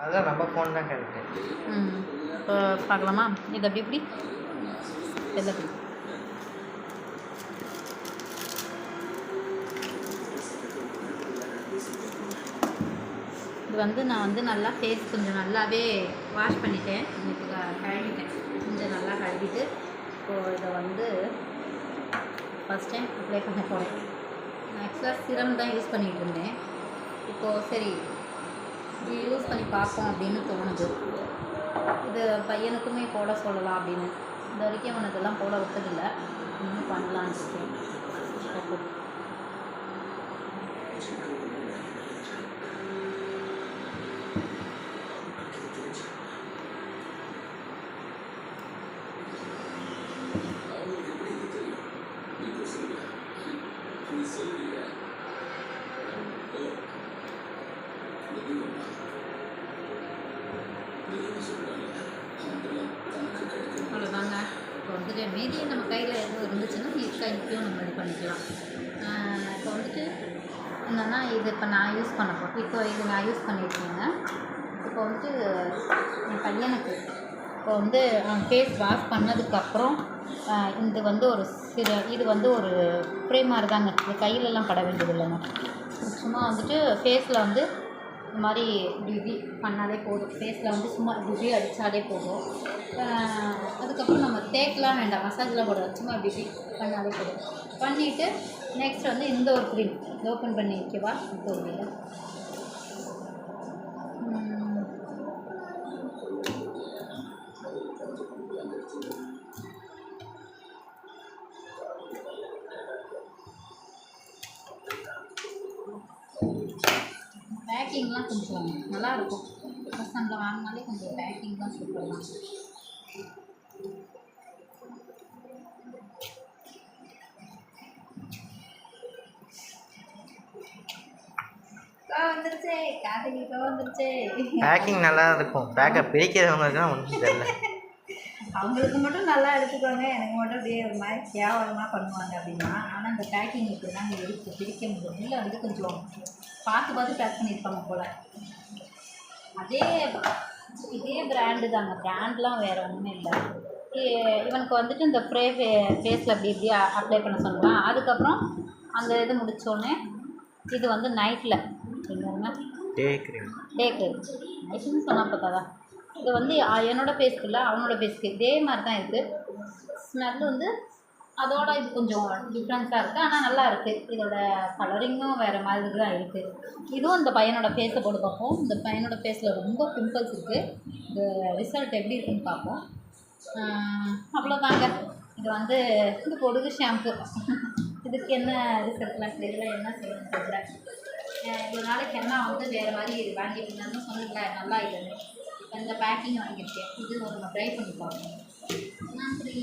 அதான் நம்ம ஃபோன் தான் கரெக்டு. இப்போ பார்க்கலாமா? இது அப்படி இப்படி எப்படி இது வந்து நான் வந்து நல்லா ஃபேஸ் கொஞ்சம் நல்லாவே வாஷ் பண்ணிட்டேன். இப்போ கழுவிட்டேன், கொஞ்சம் நல்லா கழுவிட்டு இப்போது இதை வந்து ஃபஸ்ட் டைம் அப்ளை பண்ண போகிறேன். நான் ஆக்சுவலாக சிரம் தான் யூஸ் பண்ணிகிட்டு இருந்தேன். இப்போது சரி இது யூஸ் பண்ணி பார்ப்போம் அப்படின்னு தோணுது. இது பையனுக்குமே போட சொல்லலாம் அப்படின்னு. இந்த வரைக்கும் அவனுக்கெல்லாம் போட விட்டதில்லை, இன்னும் பண்ணலான்னு இருக்கேன். அவ்வளோதாங்க. இப்போ வந்துட்டு மீதி நம்ம கையில் எதுவும் இருந்துச்சுன்னா கைக்கும் நம்ம இது பண்ணிக்கலாம். இப்போ வந்துட்டு என்னென்னா இது இப்போ நான் யூஸ் பண்ண போகிறேன். இப்போ இது நான் யூஸ் பண்ணியிருக்கேங்க. இப்போ வந்துட்டு என் பையனுக்கு இப்போ வந்து ஃபேஸ் வாஷ் பண்ணதுக்கப்புறம் இது வந்து ஒரு இது வந்து ஒரு ஸ்ப்ரே மாதிரி தாங்க. இது கையிலலாம் பட வேண்டியது இல்லைங்க. சும்மா வந்துட்டு ஃபேஸில் வந்து இந்த மாதிரி இப்படி பண்ணாலே போதும். ஃபேஸில் வந்து சும்மா இப்படி அடித்தாலே போதும். அதுக்கப்புறம் நம்ம தேய்க்கலாம் வேண்டாம், மசாஜெலாம் போட சும்மா இப்படி பண்ணாலே போதும். பண்ணிவிட்டு நெக்ஸ்ட் வந்து இந்த ஒரு க்ரீம் ஓப்பன் பண்ணி வைக்கவா? இப்போ இல்லை பேக்கிங்லாம் கொஞ்சம் நல்லாயிருக்கும். பசங்க வாங்கினாலே கொஞ்சம் பேக்கிங் தான் சூப்பர்லாம். வந்துருச்சு காதலிக்க வந்துருச்சு. பேக்கிங் நல்லா இருக்கும். பேக்கை பிரிக்கிறவங்களுக்கு தான் ஒன்றும் தெரியல. அவங்களுக்கு மட்டும் நல்லா எடுத்துக்கோங்க, எனக்கு மட்டும் அப்படியே ஒரு மாதிரி கேவலமாக பண்ணுவாங்க அப்படின்னா. ஆனால் இந்த பேக்கிங் இப்படி தான் பிரிக்க முடியும். இல்லை வந்து கொஞ்சம் பார்த்து பேக் பண்ணியிருப்பாங்க போல். இதே பிராண்டு தாங்க, பிராண்ட்லாம் வேறு ஒன்றுமே இல்லை. இவனுக்கு வந்துட்டு இந்த ஃபேஸில் இப்படி அப்ளை பண்ண சொல்லுவேன். அதுக்கப்புறம் அந்த இது முடித்தோடனே இது வந்து நைட்டில் என்னங்க டே க்ரீம் நைட்டுன்னு சொன்னால் பார்த்தாதான். இது வந்து என்னோடய ஃபேஸ்க்கு இல்லை, அவனோட ஃபேஸ்க்கு இதே மாதிரி தான் இருக்குது. ஸ்மெல் வந்து அதோட இது கொஞ்சம் டிஃப்ரென்ஸாக இருக்குது, ஆனால் நல்லா இருக்குது. இதோட கலரிங்கும் வேறு மாதிரி தான் இருக்குது. இதுவும் இந்த பையனோட ஃபேஸை போட்டு பார்ப்போம். இந்த பையனோட ஃபேஸில் ரொம்ப பிம்பிள்ஸ் இருக்குது. இந்த ரிசல்ட் எப்படி இருக்குன்னு பார்ப்போம். அவ்வளோதாங்க. இது வந்து இது பொடுகு ஷாம்பு. இதுக்கு என்ன ரிசல்ட்லாம் தெரியல, என்ன சொல்லணும்னு தெரியல. இவ்வளோ நாளைக்கு என்ன வந்து வேறு மாதிரி வாங்கிட்டு இருந்தாலும் சொன்னீங்களா நல்லா இல்லைன்னு. இந்த பேக்கிங் வாங்கியிருக்கேன். இது ஒரு நம்ம ட்ரை பண்ணி பார்ப்போம். நன்றி.